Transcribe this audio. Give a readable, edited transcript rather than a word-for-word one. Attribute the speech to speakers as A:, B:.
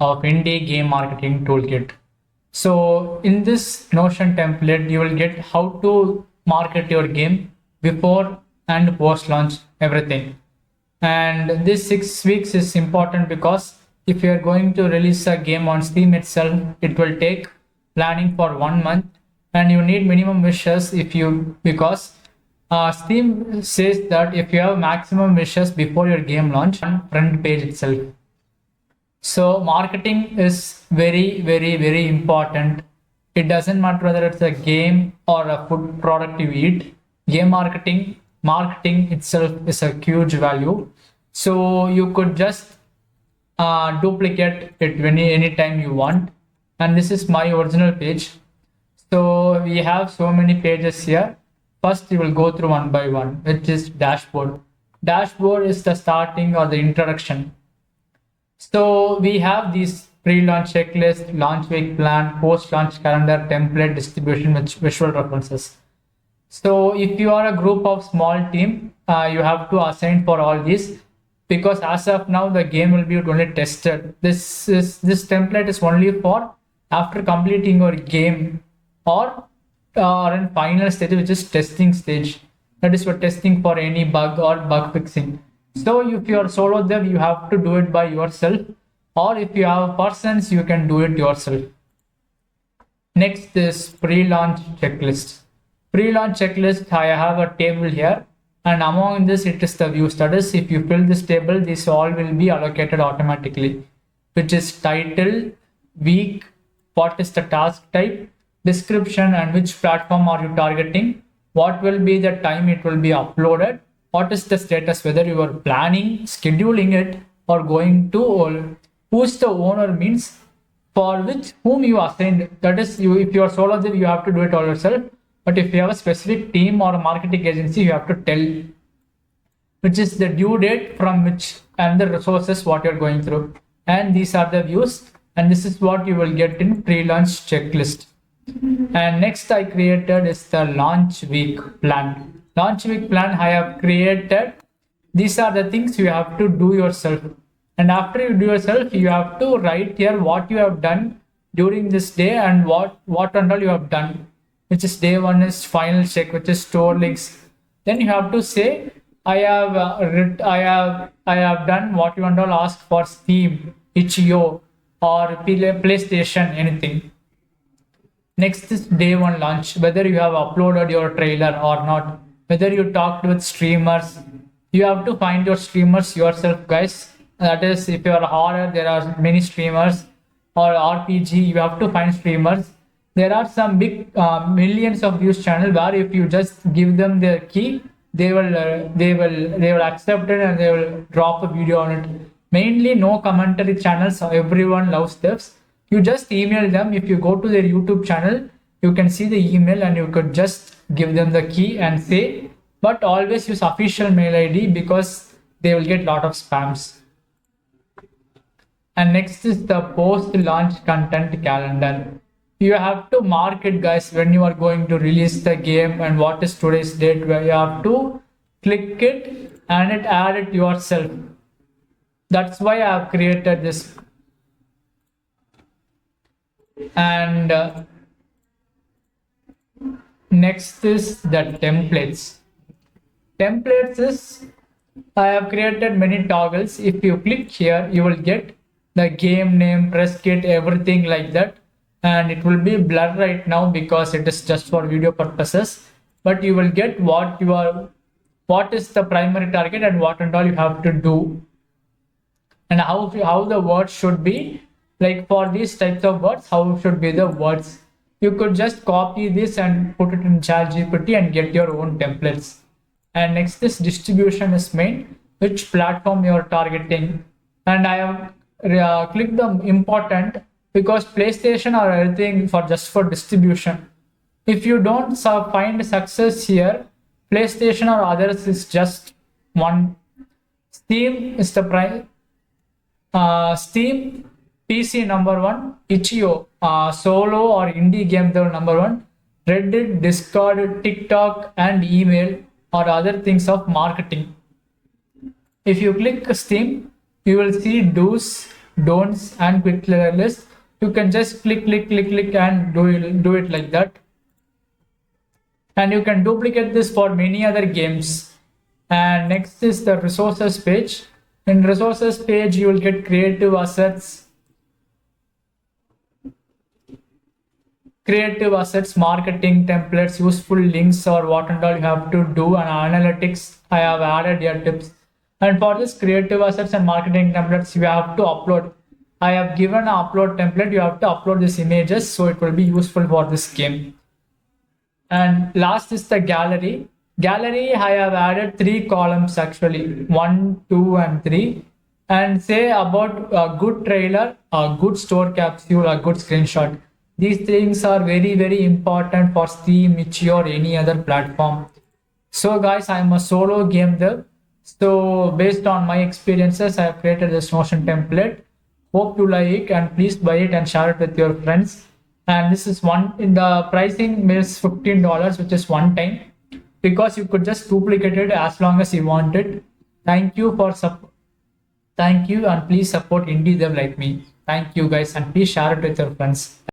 A: of Indie Game Marketing Toolkit. So in this Notion template, you will get how to market your game before and post launch, everything. And this 6 weeks is important because if you are going to release a game on Steam itself, it will take planning for 1 month, and you need minimum wishes if you because Steam says that if you have maximum wishes before your game launch on front page itself. So marketing is very, very, very important. It doesn't matter whether it's a game or a food product you eat. Game marketing itself is a huge value. So you could just duplicate it anytime you want. And this is my original page. So we have so many pages here. First, you will go through one by one, which is dashboard. Dashboard is the starting or the introduction. So we have these pre-launch checklist, launch week plan, post-launch calendar, template, distribution with visual references. So if you are a group of small team, you have to assign for all these because as of now the game will be only tested. This template is only for after completing your game or in final stage, which is testing stage. That is for testing for any bug or bug fixing. So if you are solo dev, you have to do it by yourself, or if you have persons, you can do it yourself. Next is pre-launch checklist. Pre-launch checklist, I have a table here, and among this it is the views. That is, if you fill this table, this all will be allocated automatically, which is title, week, what is the task type, description, and which platform are you targeting, what will be the time it will be uploaded, what is the status, whether you are planning, scheduling it, or going to, or who's the owner means for which whom you assigned. That is, you if you are solo dev, you have to do it all yourself. But if you have a specific team or a marketing agency, you have to tell which is the due date from which and the resources what you're going through. And these are the views, and this is what you will get in pre-launch checklist. And next I created is the launch week plan. Launch week plan I have created. These are the things you have to do yourself. And after you do yourself, you have to write here what you have done during this day and what and all you have done. Which is day one is final check, which is store links. Then you have to say I have done what you and all ask for Steam, itch.io, or PlayStation, anything. Next is day one launch, whether you have uploaded your trailer or not, whether you talked with streamers. You have to find your streamers yourself, guys. That is, if you are horror, there are many streamers, or RPG, you have to find streamers. There are some big millions of views channel where if you just give them their key, they will accept it and they will drop a video on it. Mainly no commentary channels, so everyone loves devs. You just email them. If you go to their YouTube channel, you can see the email and you could just give them the key and say, but always use official mail ID because they will get a lot of spams. And next is the post-launch content calendar. You have to mark it, guys, when you are going to release the game and what is today's date, where you have to click it and add it yourself. That's why I have created this. And next is the templates. Templates is, I have created many toggles. If you click here, you will get the game name, press kit, everything like that. And it will be blurred right now because it is just for video purposes. But you will get what is the primary target and what and all you have to do. And how the words should be. Like for these types of words, how should be the words. You could just copy this and put it in ChatGPT and get your own templates. And next, this distribution is main, which platform you are targeting. And I have clicked the important because PlayStation or everything for just for distribution. If you don't find success here, PlayStation or others is just one. Steam is the prime. Steam, PC number one, itch.io, solo or indie game dev number one, Reddit, Discord, TikTok, and email or other things of marketing. If you click Steam, you will see do's, don'ts and quick clear list. You can just click and do it like that. And you can duplicate this for many other games. And next is the resources page. In resources page, you will get creative assets, marketing templates, useful links, or what and all you have to do, and analytics. I have added your tips. And for this creative assets and marketing templates, you have to upload. I have given an upload template. You have to upload these images, so it will be useful for this game. And last is the gallery. Gallery, I have added 3 columns actually, 1, 2, and 3. And say about a good trailer, a good store capsule, a good screenshot. These things are very, very important for Steam, Itch.io, or any other platform. So guys, I'm a solo game dev. So based on my experiences, I have created this Notion template. Hope you like, and please buy it and share it with your friends. And this is one in the pricing is $15, which is one time, because you could just duplicate it as long as you want it. Thank you for thank you, and please support indie dev like me. Thank you guys, and please share it with your friends.